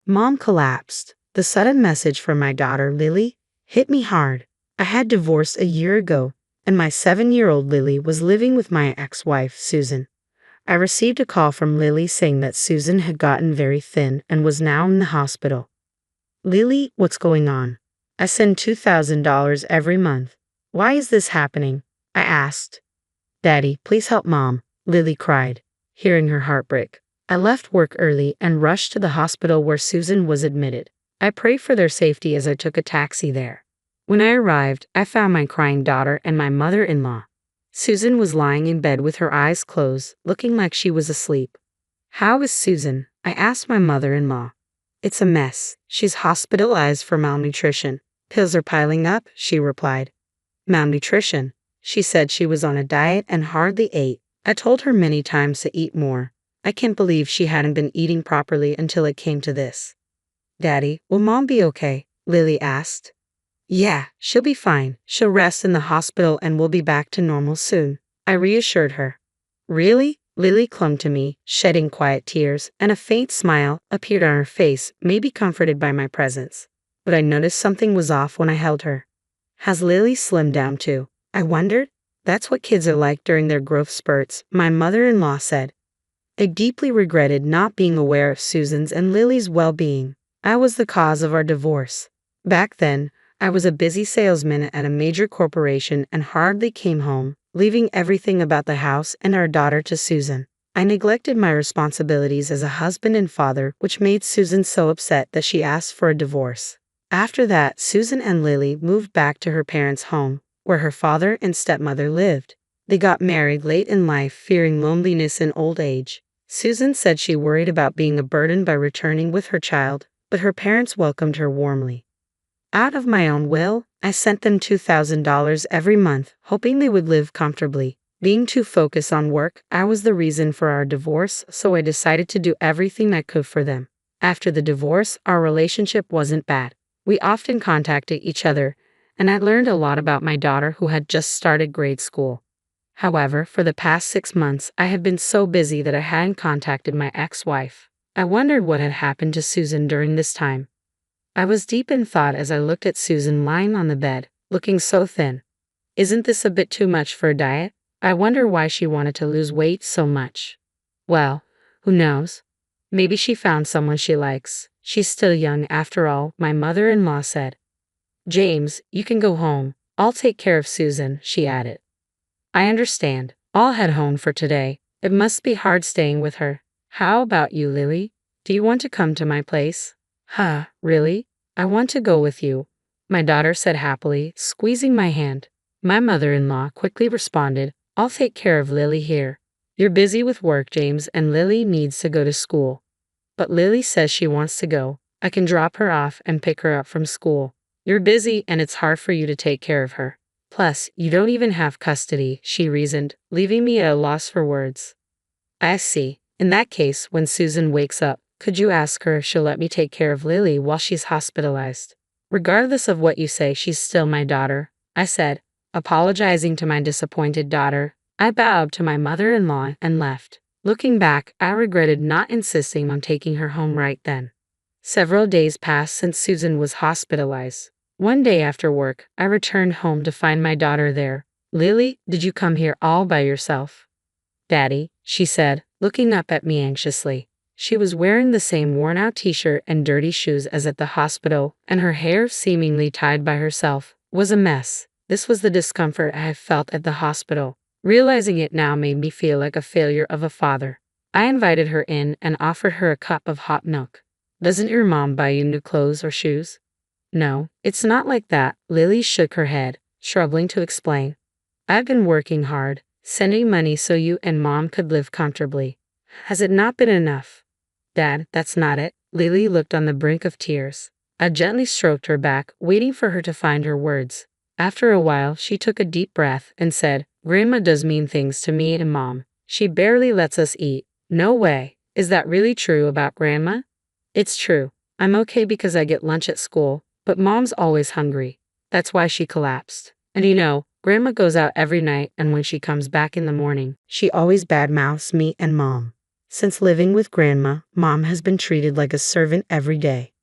Mom collapsed. The sudden message from my daughter, Lily, hit me hard. I had divorced a year ago, and my 7-year-old Lily was living with my ex-wife, Susan. I received a call from Lily saying that Susan had gotten very thin and was now in the hospital. Lily, what's going on? I send $2,000 every month. Why is this happening? I asked. Daddy, please help Mom, Lily cried, hearing her heart break. I left work early and rushed to the hospital where Susan was admitted. I prayed for their safety as I took a taxi there. When I arrived, I found my crying daughter and my mother-in-law. Susan was lying in bed with her eyes closed, looking like she was asleep. How is Susan? I asked my mother-in-law. It's a mess. She's hospitalized for malnutrition. Pills are piling up, she replied. Malnutrition? She said she was on a diet and hardly ate. I told her many times to eat more. I can't believe she hadn't been eating properly until it came to this. Daddy, will Mom be okay? Lily asked. Yeah, she'll be fine. She'll rest in the hospital and we'll be back to normal soon, I reassured her. Really? Lily clung to me, shedding quiet tears, and a faint smile appeared on her face, maybe comforted by my presence. But I noticed something was off when I held her. Has Lily slimmed down too? I wondered. That's what kids are like during their growth spurts, my mother-in-law said. I deeply regretted not being aware of Susan's and Lily's well-being. I was the cause of our divorce. Back then, I was a busy salesman at a major corporation and hardly came home, leaving everything about the house and our daughter to Susan. I neglected my responsibilities as a husband and father, which made Susan so upset that she asked for a divorce. After that, Susan and Lily moved back to her parents' home, where her father and stepmother lived. They got married late in life, fearing loneliness in old age. Susan said she worried about being a burden by returning with her child, but her parents welcomed her warmly. Out of my own will, I sent them $2,000 every month, hoping they would live comfortably. Being too focused on work, I was the reason for our divorce, so I decided to do everything I could for them. After the divorce, our relationship wasn't bad. We often contacted each other, and I learned a lot about my daughter who had just started grade school. However, for the past 6 months, I had been so busy that I hadn't contacted my ex-wife. I wondered what had happened to Susan during this time. I was deep in thought as I looked at Susan lying on the bed, looking so thin. Isn't this a bit too much for a diet? I wonder why she wanted to lose weight so much. Well, who knows? Maybe she found someone she likes. She's still young after all, my mother-in-law said. James, you can go home. I'll take care of Susan, she added. I understand. I'll head home for today. It must be hard staying with her. How about you, Lily? Do you want to come to my place? Huh, really? I want to go with you, my daughter said happily, squeezing my hand. My mother-in-law quickly responded, I'll take care of Lily here. You're busy with work, James, and Lily needs to go to school. But Lily says she wants to go. I can drop her off and pick her up from school. You're busy and it's hard for you to take care of her. Plus, you don't even have custody, she reasoned, leaving me at a loss for words. I see. In that case, when Susan wakes up, could you ask her if she'll let me take care of Lily while she's hospitalized? Regardless of what you say, she's still my daughter, I said, apologizing to my disappointed daughter. I bowed to my mother-in-law and left. Looking back, I regretted not insisting on taking her home right then. Several days passed since Susan was hospitalized. One day after work, I returned home to find my daughter there. Lily, did you come here all by yourself? Daddy, she said, looking up at me anxiously. She was wearing the same worn-out t-shirt and dirty shoes as at the hospital, and her hair, seemingly tied by herself, was a mess. This was the discomfort I had felt at the hospital. Realizing it now made me feel like a failure of a father. I invited her in and offered her a cup of hot milk. Doesn't your mom buy you new clothes or shoes? No, it's not like that. Lily shook her head, struggling to explain. I've been working hard, sending money so you and Mom could live comfortably. Has it not been enough? Dad, that's not it. Lily looked on the brink of tears. I gently stroked her back, waiting for her to find her words. After a while, she took a deep breath and said, Grandma does mean things to me and Mom. She barely lets us eat. No way. Is that really true about Grandma? It's true. I'm okay because I get lunch at school, but Mom's always hungry. That's why she collapsed. And you know, Grandma goes out every night, and when she comes back in the morning, she always badmouths me and Mom. Since living with Grandma, Mom has been treated like a servant every day.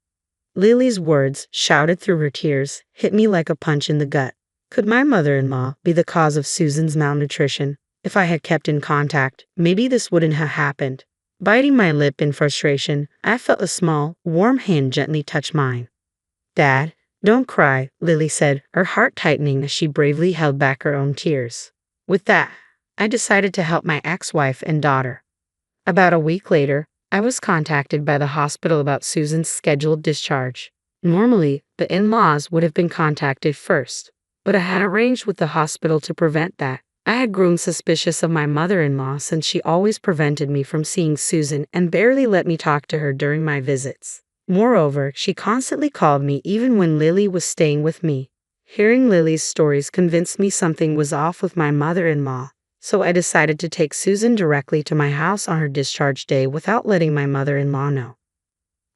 Lily's words, shouted through her tears, hit me like a punch in the gut. Could my mother-in-law be the cause of Susan's malnutrition? If I had kept in contact, maybe this wouldn't have happened. Biting my lip in frustration, I felt a small, warm hand gently touch mine. Dad, don't cry, Lily said, her heart tightening as she bravely held back her own tears. With that, I decided to help my ex-wife and daughter. About a week later, I was contacted by the hospital about Susan's scheduled discharge. Normally, the in-laws would have been contacted first, but I had arranged with the hospital to prevent that. I had grown suspicious of my mother-in-law since she always prevented me from seeing Susan and barely let me talk to her during my visits. Moreover, she constantly called me even when Lily was staying with me. Hearing Lily's stories convinced me something was off with my mother-in-law, so I decided to take Susan directly to my house on her discharge day without letting my mother-in-law know.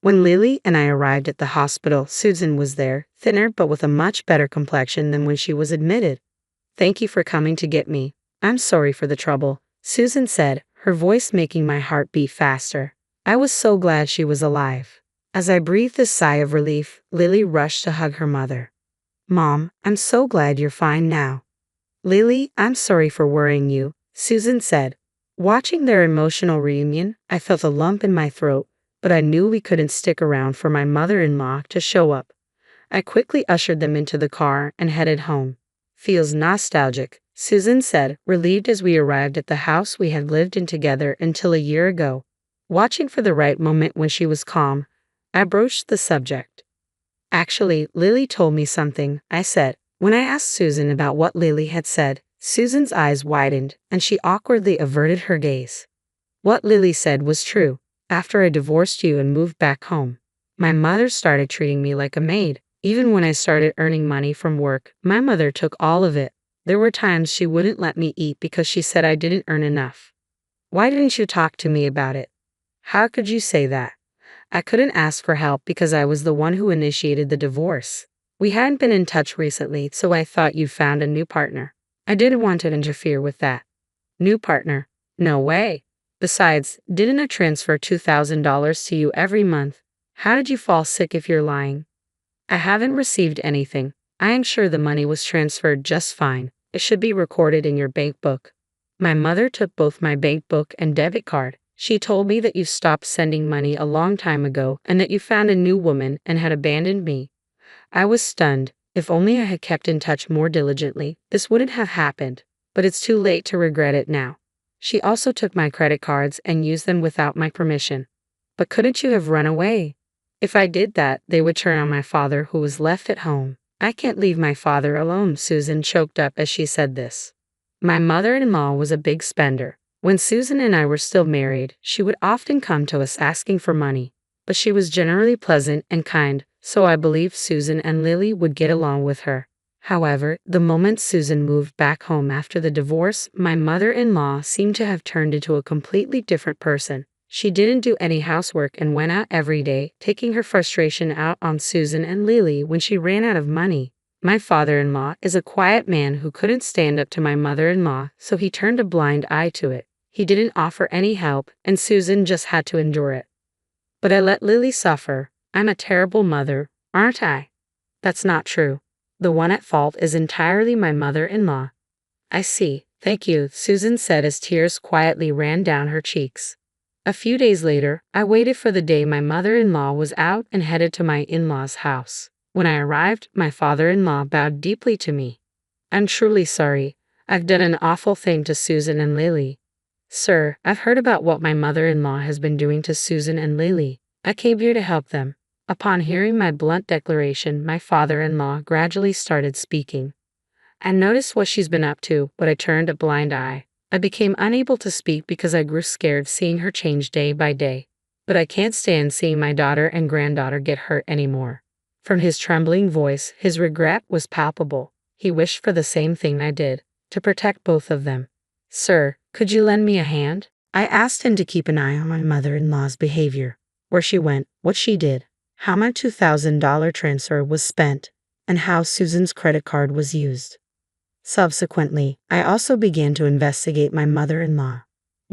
When Lily and I arrived at the hospital, Susan was there, thinner but with a much better complexion than when she was admitted. "Thank you for coming to get me. I'm sorry for the trouble," Susan said, her voice making my heart beat faster. I was so glad she was alive. As I breathed a sigh of relief, Lily rushed to hug her mother. "Mom, I'm so glad you're fine now." "Lily, I'm sorry for worrying you," Susan said. Watching their emotional reunion, I felt a lump in my throat, but I knew we couldn't stick around for my mother-in-law to show up. I quickly ushered them into the car and headed home. "Feels nostalgic," Susan said, relieved as we arrived at the house we had lived in together until a year ago. Watching for the right moment when she was calm, I broached the subject. "Actually, Lily told me something," I said. When I asked Susan about what Lily had said, Susan's eyes widened and she awkwardly averted her gaze. "What Lily said was true. After I divorced you and moved back home, my mother started treating me like a maid. Even when I started earning money from work, my mother took all of it. There were times she wouldn't let me eat because she said I didn't earn enough." "Why didn't you talk to me about it?" "How could you say that?" "I couldn't ask for help because I was the one who initiated the divorce. We hadn't been in touch recently, so I thought you found a new partner. I didn't want to interfere with that." "New partner? No way. Besides, didn't I transfer $2,000 to you every month? How did you fall sick if you're lying?" "I haven't received anything. I am sure the money was transferred just fine. It should be recorded in your bank book." "My mother took both my bank book and debit card. She told me that you stopped sending money a long time ago and that you found a new woman and had abandoned me." I was stunned. If only I had kept in touch more diligently, this wouldn't have happened. But it's too late to regret it now. "She also took my credit cards and used them without my permission." "But couldn't you have run away?" "If I did that, they would turn on my father who was left at home. I can't leave my father alone," Susan choked up as she said this. My mother-in-law was a big spender. When Susan and I were still married, she would often come to us asking for money. But she was generally pleasant and kind, so I believed Susan and Lily would get along with her. However, the moment Susan moved back home after the divorce, my mother-in-law seemed to have turned into a completely different person. She didn't do any housework and went out every day, taking her frustration out on Susan and Lily when she ran out of money. My father-in-law is a quiet man who couldn't stand up to my mother-in-law, so he turned a blind eye to it. He didn't offer any help, and Susan just had to endure it. But I let Lily suffer. I'm a terrible mother, aren't I? That's not true. The one at fault is entirely my mother-in-law. I see. Thank you, Susan said as tears quietly ran down her cheeks. A few days later, I waited for the day my mother-in-law was out and headed to my in-laws' house. When I arrived, my father-in-law bowed deeply to me. "I'm truly sorry. I've done an awful thing to Susan and Lily." "Sir, I've heard about what my mother-in-law has been doing to Susan and Lily. I came here to help them." Upon hearing my blunt declaration, my father-in-law gradually started speaking. "I noticed what she's been up to, but I turned a blind eye. I became unable to speak because I grew scared seeing her change day by day. But I can't stand seeing my daughter and granddaughter get hurt anymore." From his trembling voice, his regret was palpable. He wished for the same thing I did, to protect both of them. "Sir, could you lend me a hand?" I asked him to keep an eye on my mother-in-law's behavior, where she went, what she did, how my $2,000 transfer was spent, and how Susan's credit card was used. Subsequently, I also began to investigate my mother-in-law.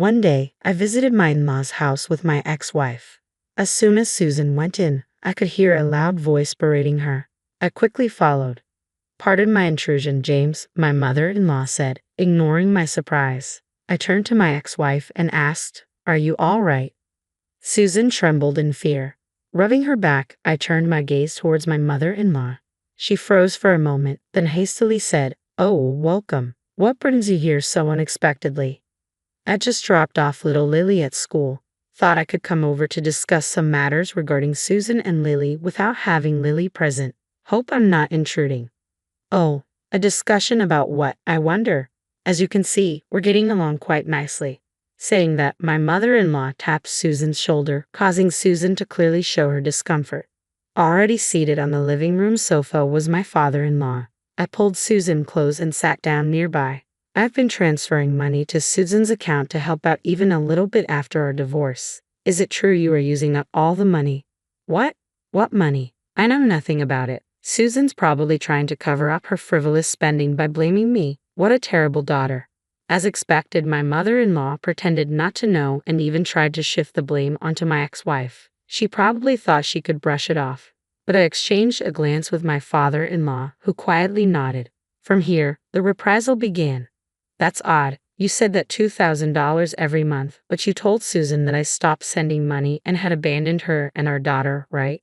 One day, I visited my in-laws' house with my ex-wife. As soon as Susan went in, I could hear a loud voice berating her. I quickly followed. "Pardon my intrusion, James," my mother-in-law said, ignoring my surprise. I turned to my ex-wife and asked, "Are you all right?" Susan trembled in fear. Rubbing her back, I turned my gaze towards my mother-in-law. She froze for a moment, then hastily said, "Oh, welcome. What brings you here so unexpectedly?" "I just dropped off little Lily at school. Thought I could come over to discuss some matters regarding Susan and Lily without having Lily present. Hope I'm not intruding." "Oh, a discussion about what, I wonder? As you can see, we're getting along quite nicely." Saying that, my mother-in-law tapped Susan's shoulder, causing Susan to clearly show her discomfort. Already seated on the living room sofa was my father-in-law. I pulled Susan close and sat down nearby. "I've been transferring money to Susan's account to help out even a little bit after our divorce. Is it true you are using up all the money?" "What? What money? I know nothing about it. Susan's probably trying to cover up her frivolous spending by blaming me. What a terrible daughter." As expected, my mother-in-law pretended not to know and even tried to shift the blame onto my ex-wife. She probably thought she could brush it off. But I exchanged a glance with my father-in-law, who quietly nodded. From here, the reprisal began. "That's odd. You said that $2,000 every month, but you told Susan that I stopped sending money and had abandoned her and our daughter, right?"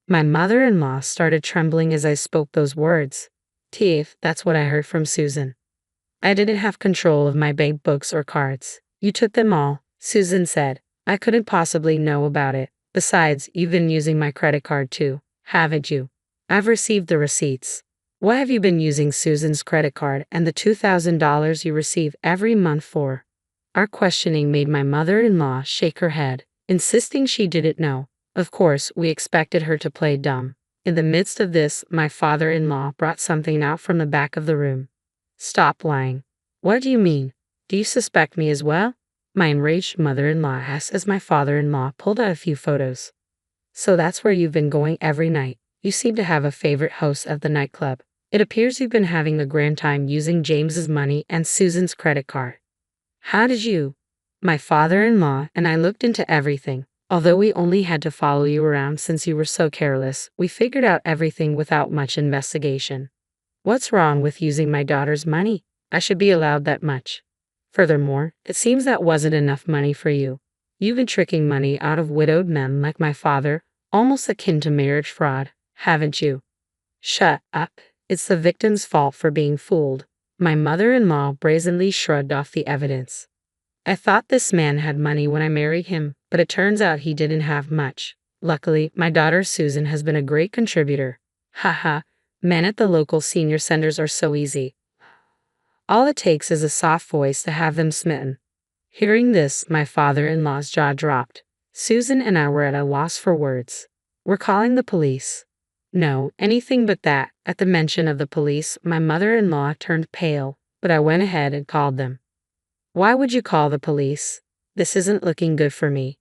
My mother-in-law started trembling as I spoke those words. "Tiff, that's what I heard from Susan. I didn't have control of my bank books or cards. You took them all," Susan said. "I couldn't possibly know about it. Besides, you've been using my credit card too, haven't you?" "I've received the receipts." "What have you been using Susan's credit card and the $2,000 you receive every month for?" Our questioning made my mother-in-law shake her head, insisting she didn't know. Of course, we expected her to play dumb. In the midst of this, my father-in-law brought something out from the back of the room. "Stop lying." "What do you mean? Do you suspect me as well?" my enraged mother-in-law asked as my father-in-law pulled out a few photos. "So that's where you've been going every night. You seem to have a favorite host at the nightclub. It appears you've been having a grand time using James's money and Susan's credit card." "How did you?" My father-in-law and I looked into everything. Although we only had to follow you around since you were so careless, we figured out everything without much investigation. "What's wrong with using my daughter's money? I should be allowed that much. Furthermore, it seems that wasn't enough money for you. You've been tricking money out of widowed men like my father, almost akin to marriage fraud, haven't you?" "Shut up. It's the victim's fault for being fooled." My mother-in-law brazenly shrugged off the evidence. "I thought this man had money when I married him, but it turns out he didn't have much. Luckily, my daughter Susan has been a great contributor. Haha. Men at the local senior centers are so easy. All it takes is a soft voice to have them smitten." Hearing this, my father-in-law's jaw dropped. Susan and I were at a loss for words. "We're calling the police." "No, anything but that." At the mention of the police, my mother-in-law turned pale, but I went ahead and called them. "Why would you call the police? This isn't looking good for me."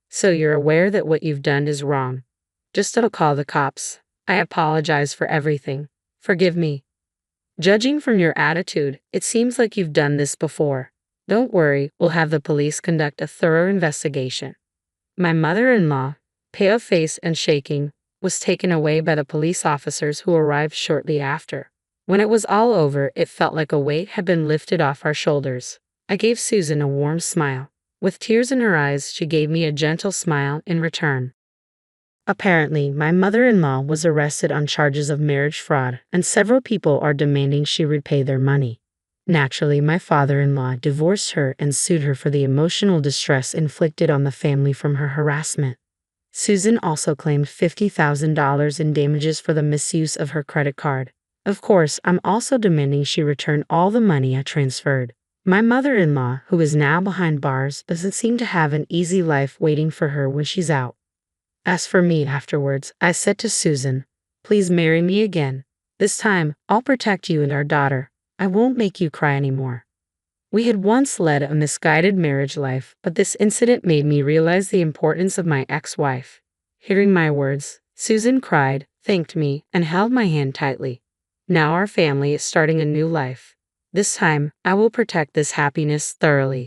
"So you're aware that what you've done is wrong?" "Just don't call the cops. I apologize for everything. Forgive me." "Judging from your attitude, it seems like you've done this before." "Don't worry, we'll have the police conduct a thorough investigation." My mother-in-law, pale faced and shaking, was taken away by the police officers who arrived shortly after. When it was all over, it felt like a weight had been lifted off our shoulders. I gave Susan a warm smile. With tears in her eyes, she gave me a gentle smile in return. Apparently, my mother-in-law was arrested on charges of marriage fraud, and several people are demanding she repay their money. Naturally, my father-in-law divorced her and sued her for the emotional distress inflicted on the family from her harassment. Susan also claimed $50,000 in damages for the misuse of her credit card. Of course, I'm also demanding she return all the money I transferred. My mother-in-law, who is now behind bars, doesn't seem to have an easy life waiting for her when she's out. As for me afterwards, I said to Susan, "Please marry me again. This time, I'll protect you and our daughter. I won't make you cry anymore." We had once led a misguided marriage life, but this incident made me realize the importance of my ex-wife. Hearing my words, Susan cried, thanked me, and held my hand tightly. Now our family is starting a new life. This time, I will protect this happiness thoroughly.